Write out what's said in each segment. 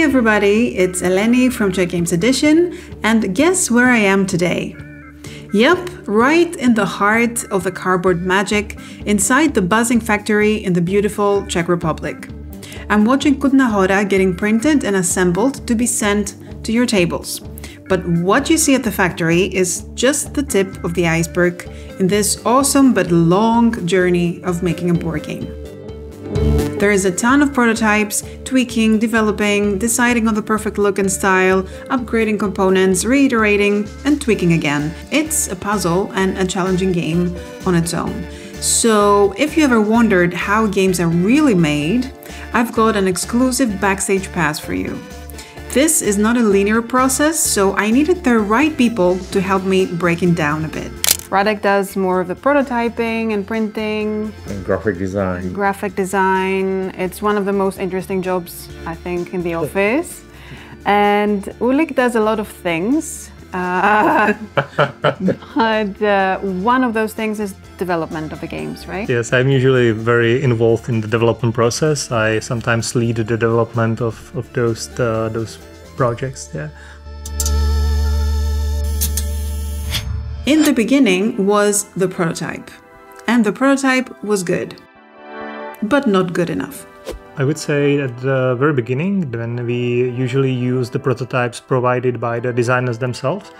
everybody, it's Eleni from Czech Games Edition, and guess where I am today? Yep, right in the heart of the cardboard magic, inside the buzzing factory in the beautiful Czech Republic. I'm watching Kutna Hora getting printed and assembled to be sent to your tables. But what you see at the factory is just the tip of the iceberg in this awesome but long journey of making a board game. There is a ton of prototypes, tweaking, developing, deciding on the perfect look and style, upgrading components, reiterating, and tweaking again. It's a puzzle and a challenging game on its own. So if you ever wondered how games are really made, I've got an exclusive backstage pass for you. This is not a linear process, so I needed the right people to help me break it down a bit. Radek does more of the prototyping and printing. And graphic design. Graphic design. It's one of the most interesting jobs, I think, in the office. And Ulik does a lot of things. But one of those things is development of the games, right? Yes, I'm usually very involved in the development process. I sometimes lead the development of those projects. Yeah. In the beginning was the prototype, and the prototype was good, but not good enough. I would say at the very beginning, then we usually use the prototypes provided by the designers themselves,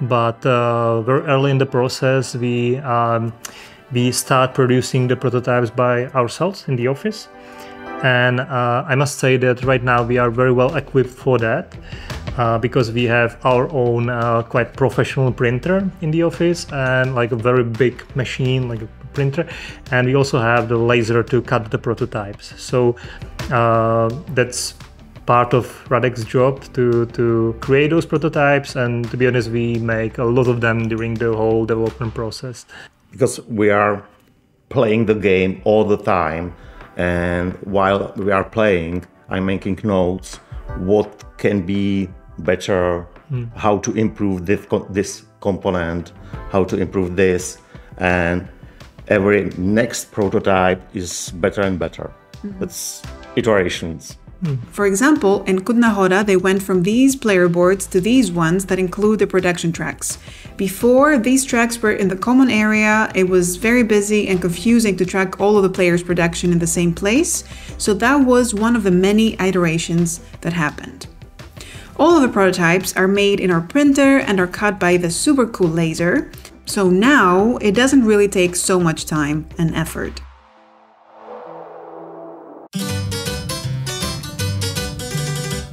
but very early in the process we start producing the prototypes by ourselves in the office. And I must say that right now we are very well equipped for that. Because we have our own quite professional printer in the office and like a very big machine, like a printer, and we also have the laser to cut the prototypes. So that's part of Radek's job to create those prototypes, and to be honest, we make a lot of them during the whole development process. Because we are playing the game all the time, and while we are playing, I'm making notes what can be better, how to improve this component, how to improve this, and every next prototype is better and better. It's iterations. For example, in Kutna Hora, they went from these player boards to these ones that include the production tracks. Before, these tracks were in the common area. It was very busy and confusing to track all of the players' production in the same place, so that was one of the many iterations that happened. All of the prototypes are made in our printer and are cut by the super cool laser, so now it doesn't really take so much time and effort.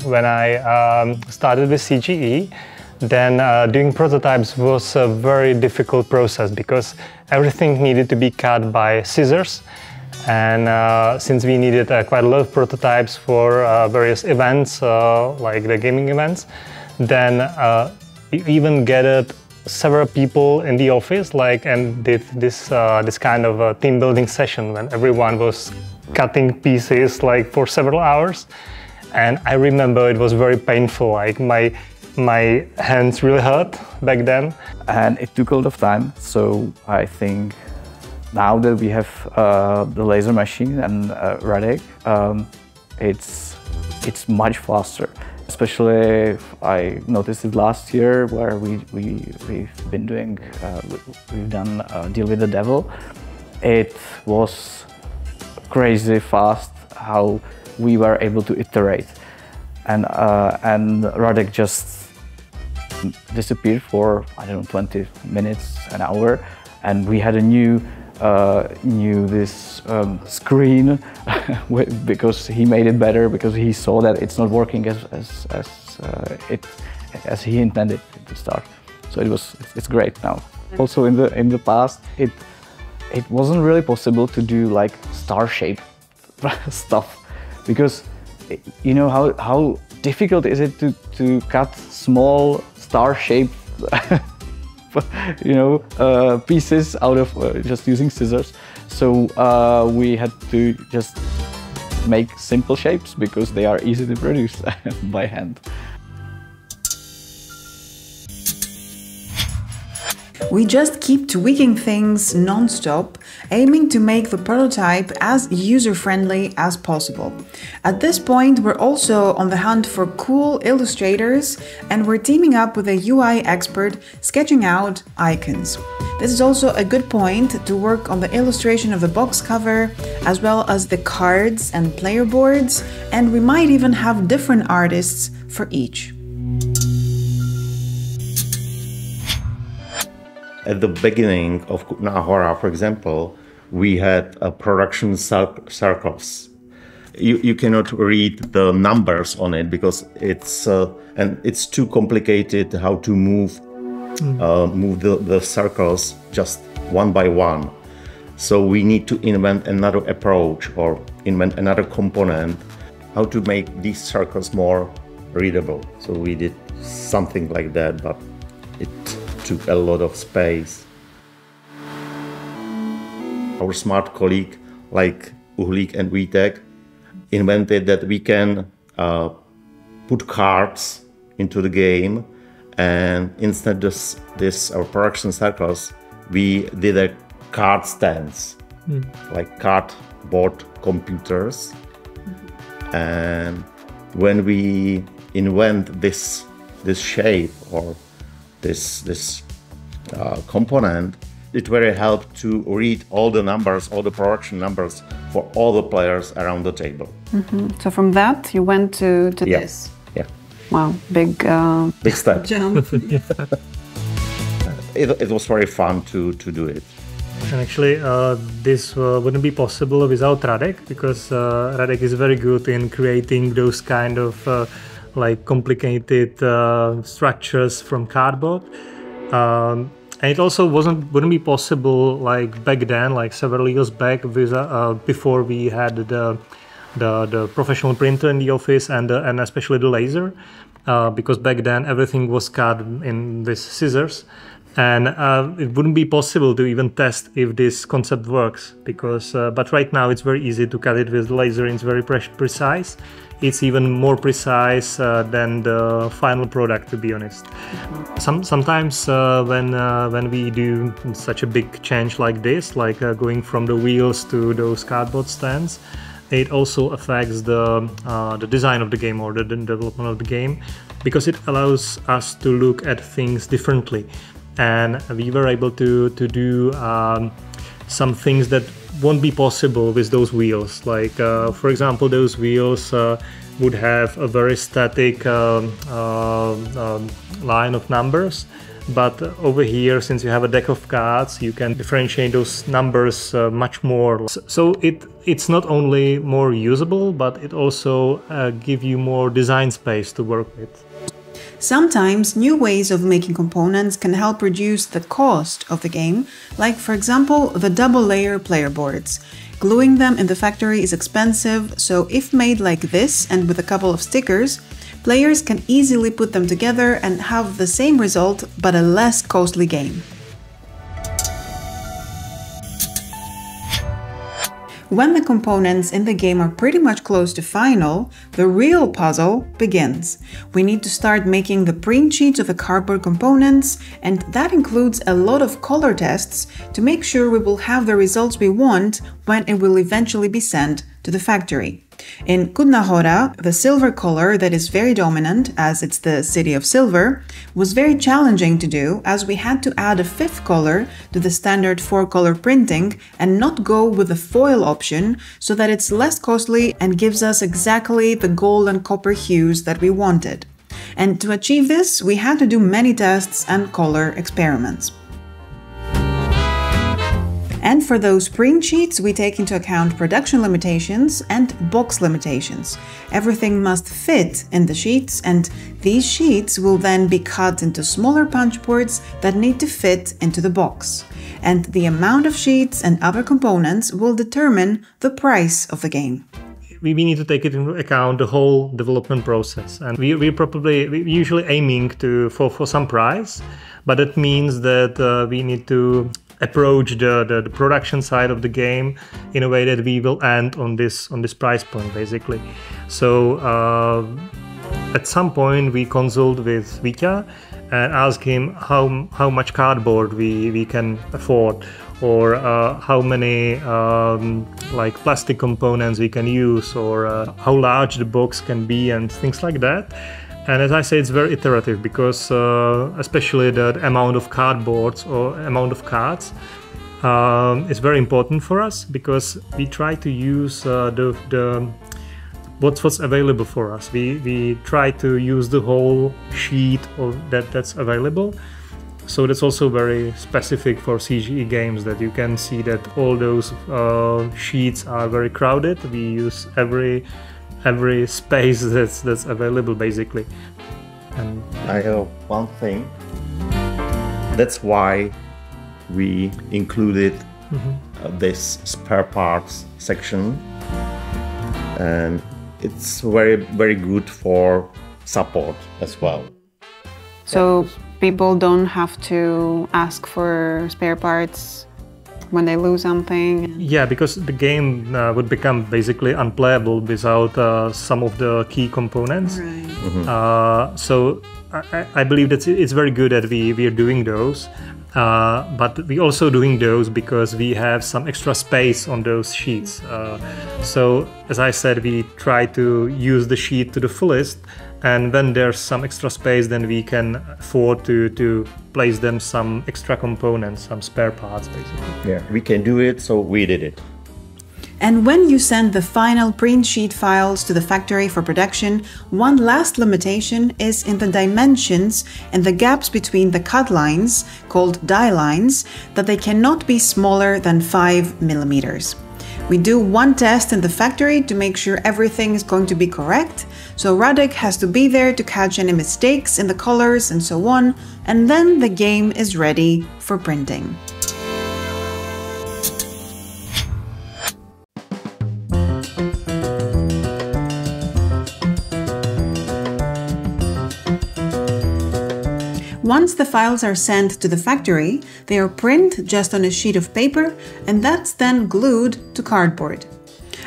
When I started with CGE, then doing prototypes was a very difficult process because everything needed to be cut by scissors. And since we needed quite a lot of prototypes for various events, like the gaming events, then we even gathered several people in the office, and did this kind of a team building session when everyone was cutting pieces for several hours. And I remember it was very painful. My hands really hurt back then. And it took a lot of time. So I think now that we have the laser machine and Radek, it's much faster. Especially, I noticed it last year where we've been doing, we've done Deal with the Devil. It was crazy fast how we were able to iterate, and Radek just disappeared for, I don't know, 20 minutes, an hour, and we had a new screen because he made it better, because he saw that it's not working as he intended it to start. So it's great now. Also in the past it wasn't really possible to do star-shaped stuff, because you know how difficult is it to cut small star-shaped pieces out of just using scissors. So we had to just make simple shapes because they are easy to produce by hand. We just keep tweaking things non-stop, aiming to make the prototype as user-friendly as possible. At this point, we're also on the hunt for cool illustrators, and we're teaming up with a UI expert sketching out icons. This is also a good point to work on the illustration of the box cover, as well as the cards and player boards, and we might even have different artists for each. At the beginning of Kutna Hora, for example, we had a production circles. You cannot read the numbers on it because it's too complicated how to move the circles just one by one. So we need to invent another approach or invent another component how to make these circles more readable. So we did something like that, but it took a lot of space. Our smart colleague like Uhlík and Vítek invented that we can put cards into the game, and instead of this our production circles, we did a card stands, like cardboard computers. And when we invent this shape or this component, it very helped to read all the numbers, all the production numbers for all the players around the table. So from that you went to this. Yeah. Wow, big step. jump. It was very fun to do it. And actually, this wouldn't be possible without Radek, because Radek is very good in creating those kind of like complicated structures from cardboard. And it also wouldn't be possible like back then, like several years back, with, before we had the professional printer in the office and especially the laser, because back then everything was cut in with scissors. And it wouldn't be possible to even test if this concept works, because but right now it's very easy to cut it with laser. It's very precise. It's even more precise than the final product, to be honest. Sometimes when we do such a big change like this, like going from the wheels to those cardboard stands, it also affects the design of the game or the development of the game, because it allows us to look at things differently. And we were able to do some things that won't be possible with those wheels. Like, for example, those wheels would have a very static line of numbers. But over here, since you have a deck of cards, you can differentiate those numbers much more. So it's not only more usable, but it also gives you more design space to work with. Sometimes new ways of making components can help reduce the cost of the game, like for example the double-layer player boards. Gluing them in the factory is expensive, so if made like this and with a couple of stickers, players can easily put them together and have the same result but a less costly game. When the components in the game are pretty much close to final, the real puzzle begins. We need to start making the print sheets of the cardboard components, and that includes a lot of color tests to make sure we will have the results we want when it will eventually be sent to the factory. In Kutna Hora, the silver color that is very dominant, as it's the city of silver, was very challenging to do, as we had to add a fifth color to the standard 4-color printing and not go with the foil option, so that it's less costly and gives us exactly the gold and copper hues that we wanted. And to achieve this, we had to do many tests and color experiments. And for those print sheets, we take into account production limitations and box limitations. Everything must fit in the sheets, and these sheets will then be cut into smaller punch boards that need to fit into the box. And the amount of sheets and other components will determine the price of the game. We need to take it into account, the whole development process, and we're usually aiming for some price, but it means that we need to approach the production side of the game in a way that we will end on this price point, basically. So at some point we consult with Vítě, and ask him how much cardboard we can afford, or how many like plastic components we can use, or how large the box can be, and things like that. And as I say, it's very iterative, because especially the amount of cardboards or amount of cards is very important for us, because we try to use what's available for us. We try to use the whole sheet that's available. So that's also very specific for CGE games, that you can see that all those sheets are very crowded. We use every space that's available, basically. And I have one thing. That's why we included this spare parts section, and it's very good for support as well. So people don't have to ask for spare parts when they lose something? Yeah, because the game would become basically unplayable without some of the key components. Right. So I believe that it's very good that we are doing those. But we also doing those because we have some extra space on those sheets. So as I said, we try to use the sheet to the fullest, and when there's some extra space, then we can afford to place them some extra components, some spare parts, basically. Yeah, we can do it, so we did it. And when you send the final print sheet files to the factory for production, one last limitation is in the dimensions and the gaps between the cut lines, called die lines, that they cannot be smaller than 5 millimeters. We do one test in the factory to make sure everything is going to be correct, so Radek has to be there to catch any mistakes in the colors and so on, and then the game is ready for printing. Once the files are sent to the factory, they are printed just on a sheet of paper, and that's then glued to cardboard.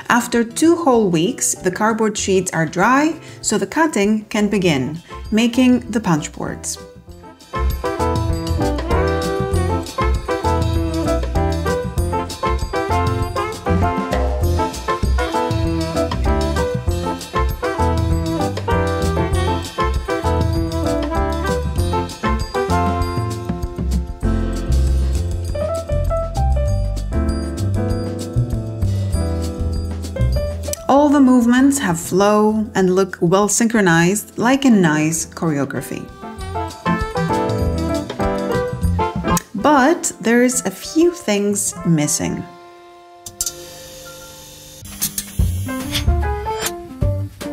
After 2 whole weeks, the cardboard sheets are dry, so the cutting can begin, making the punch boards. All the movements have flow and look well synchronized, like a nice choreography. But there's a few things missing.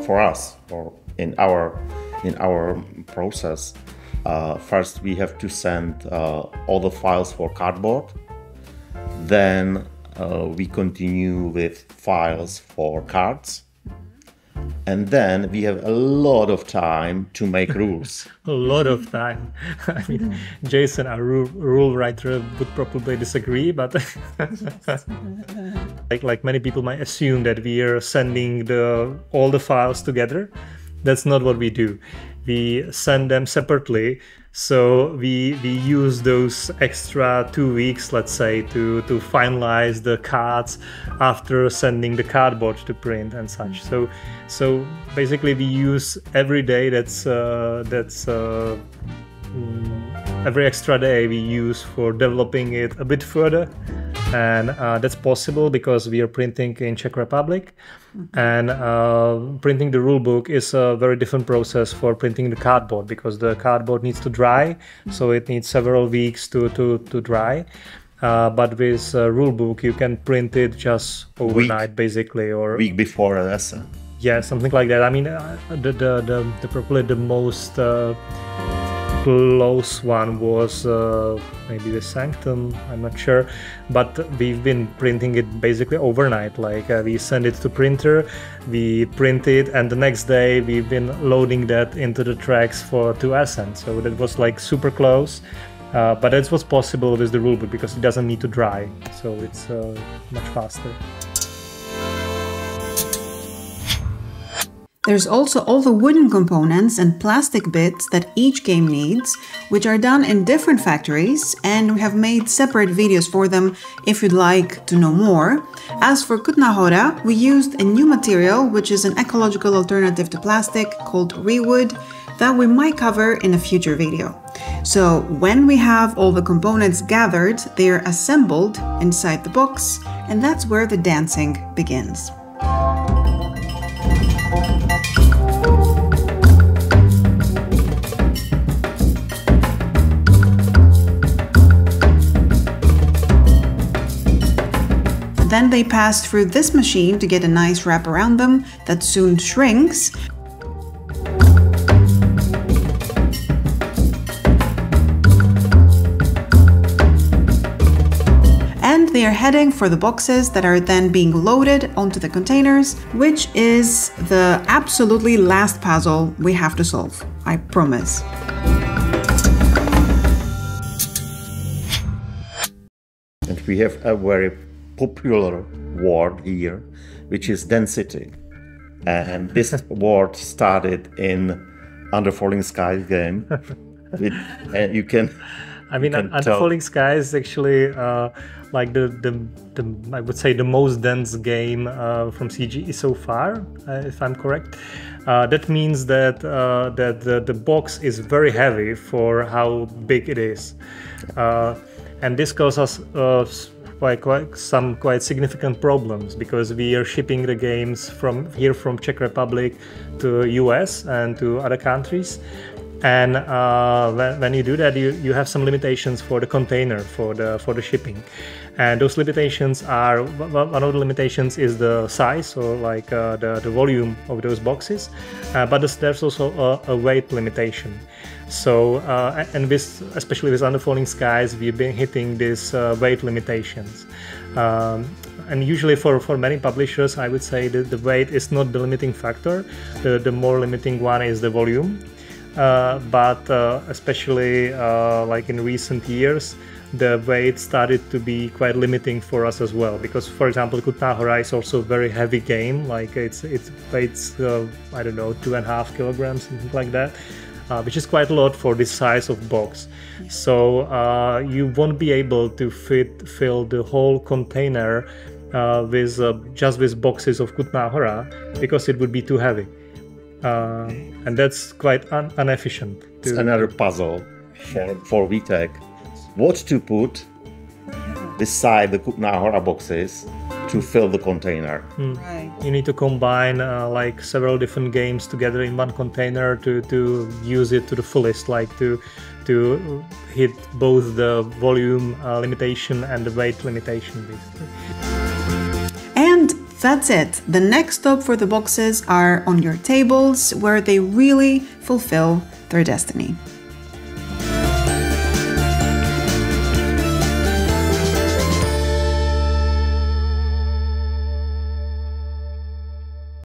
For us, or in our process, first we have to send all the files for cardboard. Then we continue with files for cards, and then we have a lot of time to make rules. A lot of time. I mean, Jason, our rule writer, would probably disagree, but like many people might assume that we are sending all the files together. That's not what we do. We send them separately. So we use those extra 2 weeks, let's say, to finalize the cards after sending the cardboard to print and such. So basically we use every day every extra day we use for developing it a bit further. And that's possible because we are printing in Czech Republic, and printing the rulebook is a very different process for printing the cardboard, because the cardboard needs to dry, so it needs several weeks to dry. But with rulebook you can print it just overnight, basically, or week before a lesson. Yeah, something like that. I mean, probably the most close one was maybe the Sanctum, I'm not sure, but we've been printing it basically overnight. Like we send it to printer, we print it, and the next day we've been loading that into the tracks to Ascend. So that was like super close, but it was possible with the rulebook because it doesn't need to dry, so it's much faster. There's also all the wooden components and plastic bits that each game needs, which are done in different factories, and we have made separate videos for them if you'd like to know more. As for Kutna Hora, we used a new material, which is an ecological alternative to plastic called rewood, that we might cover in a future video. So when we have all the components gathered, they are assembled inside the box, and that's where the dancing begins. Then they pass through this machine to get a nice wrap around them that soon shrinks. And they are heading for the boxes that are then being loaded onto the containers, which is the absolutely last puzzle we have to solve, I promise. And we have a very popular word here, which is density. And this word started in Under Falling Skies game. And you can... I mean, Under Falling Skies is actually like the I would say the most dense game from CGE so far, if I'm correct. That means that the box is very heavy for how big it is, and this causes us some quite significant problems, because we are shipping the games from Czech Republic to US and to other countries. And when you do that, you have some limitations for the container, for the shipping, and those limitations are, one of the limitations is the size, or like the volume of those boxes, but there's also a weight limitation. So and especially with Under Falling Skies, we've been hitting these weight limitations. And usually for many publishers, I would say that the weight is not the limiting factor. The more limiting one is the volume. But especially like in recent years, the weight started to be quite limiting for us as well, because, for example, Kutna Hora is also a very heavy game. Like it weighs I don't know, 2.5 kilograms, something like that, which is quite a lot for this size of box. So you won't be able to fill the whole container with just with boxes of Kutna Hora, because it would be too heavy. And that's quite inefficient. It's another puzzle for VTech. What to put beside the Kutna Hora boxes to fill the container. Right. You need to combine like several different games together in one container to use it to the fullest, like to hit both the volume limitation and the weight limitation, basically. And that's it. The next stop for the boxes are on your tables, where they really fulfill their destiny.